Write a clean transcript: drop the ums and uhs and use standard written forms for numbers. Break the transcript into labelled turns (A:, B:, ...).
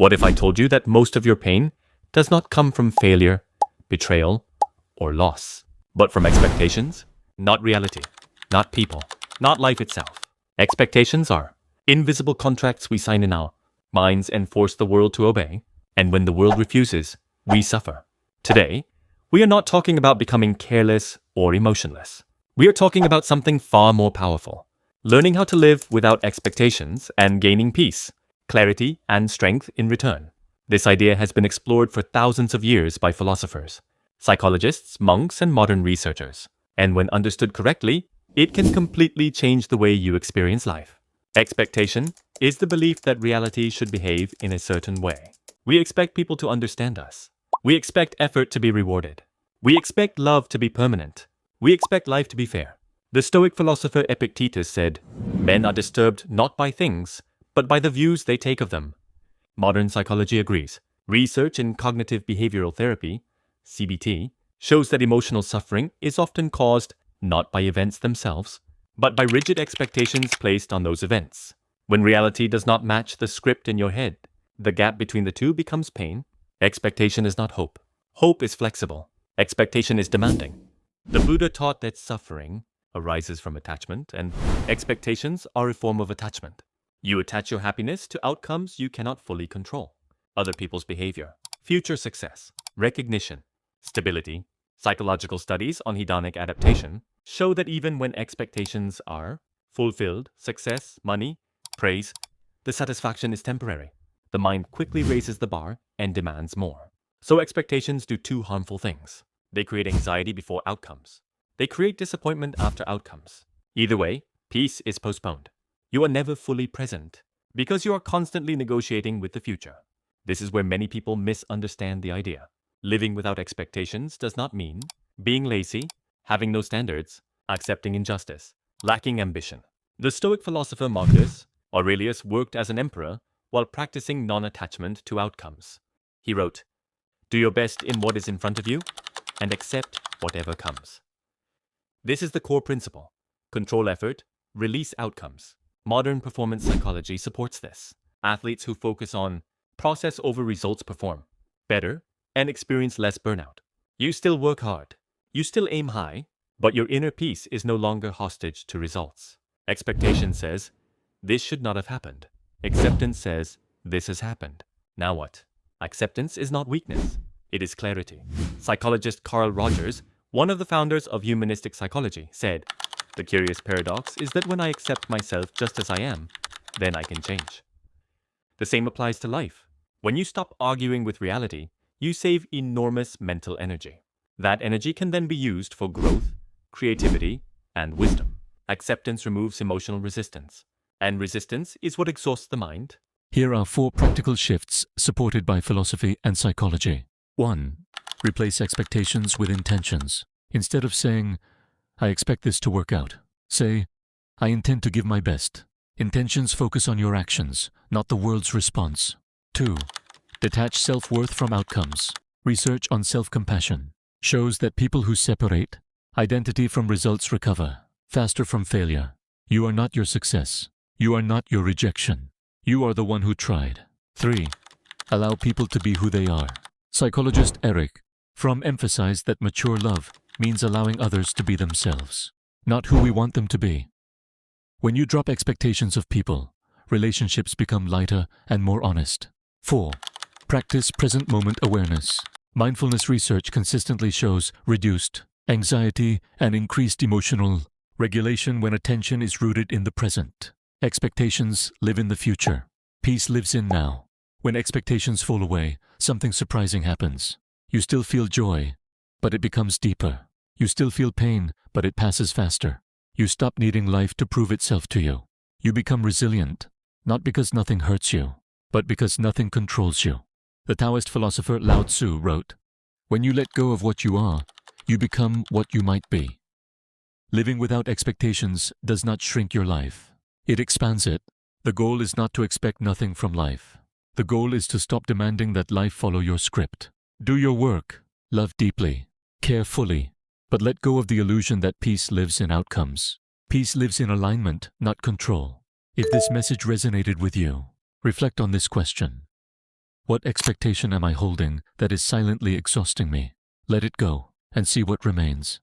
A: What if I told you that most of your pain does not come from failure, betrayal, or loss, but from expectations? Not reality, not people, not life itself. Expectations are invisible contracts we sign in our minds and force the world to obey, and when the world refuses, we suffer. Today, we are not talking about becoming careless or emotionless. We are talking about something far more powerful. Learning how to live without expectations and gaining peace, clarity, and strength in return. This idea has been explored for thousands of years by philosophers, psychologists, monks, and modern researchers. And when understood correctly, it can completely change the way you experience life. Expectation is the belief that reality should behave in a certain way. We expect people to understand us. We expect effort to be rewarded. We expect love to be permanent. We expect life to be fair. The Stoic philosopher Epictetus said, "Men are disturbed not by things, but by the views they take of them." Modern psychology agrees. Research in cognitive behavioral therapy, CBT, shows that emotional suffering is often caused not by events themselves, but by rigid expectations placed on those events. When reality does not match the script in your head, the gap between the two becomes pain. Expectation is not hope. Hope is flexible. Expectation is demanding. The Buddha taught that suffering arises from attachment, and expectations are a form of attachment. You attach your happiness to outcomes you cannot fully control. Other people's behavior, future success, recognition, stability. Psychological studies on hedonic adaptation show that even when expectations are fulfilled, success, money, praise, the satisfaction is temporary. The mind quickly raises the bar and demands more. So expectations do two harmful things. They create anxiety before outcomes. They create disappointment after outcomes. Either way, peace is postponed. You are never fully present because you are constantly negotiating with the future. This is where many people misunderstand the idea. Living without expectations does not mean being lazy, having no standards, accepting injustice, lacking ambition. The Stoic philosopher Marcus Aurelius worked as an emperor while practicing non-attachment to outcomes. He wrote, "Do your best in what is in front of you and accept whatever comes." This is the core principle. Control effort, release outcomes. Modern performance psychology supports this. Athletes who focus on process over results perform better and experience less burnout. You still work hard. You still aim high, but your inner peace is no longer hostage to results. Expectation says, "This should not have happened." Acceptance says, "This has happened. Now what?" Acceptance is not weakness. It is clarity. Psychologist Carl Rogers, one of the founders of humanistic psychology, said, "The curious paradox is that when I accept myself just as I am, then I can change." The same applies to life. When you stop arguing with reality, you save enormous mental energy. That energy can then be used for growth, creativity, and wisdom. Acceptance removes emotional resistance, and resistance is what exhausts the mind.
B: Here are 4 practical shifts supported by philosophy and psychology. 1. Replace expectations with intentions. Instead of saying, "I expect this to work out," say, "I intend to give my best." Intentions focus on your actions, not the world's response. 2. Detach self-worth from outcomes. Research on self-compassion shows that people who separate identity from results recover faster from failure. You are not your success. You are not your rejection. You are the one who tried. 3. Allow people to be who they are. Psychologist Eric Fromm emphasized that mature love means allowing others to be themselves, not who we want them to be. When you drop expectations of people, relationships become lighter and more honest. 4. Practice present moment awareness. Mindfulness research consistently shows reduced anxiety and increased emotional regulation when attention is rooted in the present. Expectations live in the future. Peace lives in now. When expectations fall away, something surprising happens. You still feel joy, but it becomes deeper. You still feel pain, but it passes faster. You stop needing life to prove itself to you. You become resilient, not because nothing hurts you, but because nothing controls you. The Taoist philosopher Lao Tzu wrote, "When you let go of what you are, you become what you might be." Living without expectations does not shrink your life. It expands it. The goal is not to expect nothing from life. The goal is to stop demanding that life follow your script. Do your work, love deeply, care fully, but let go of the illusion that peace lives in outcomes. Peace lives in alignment, not control. If this message resonated with you, reflect on this question. What expectation am I holding that is silently exhausting me? Let it go and see what remains.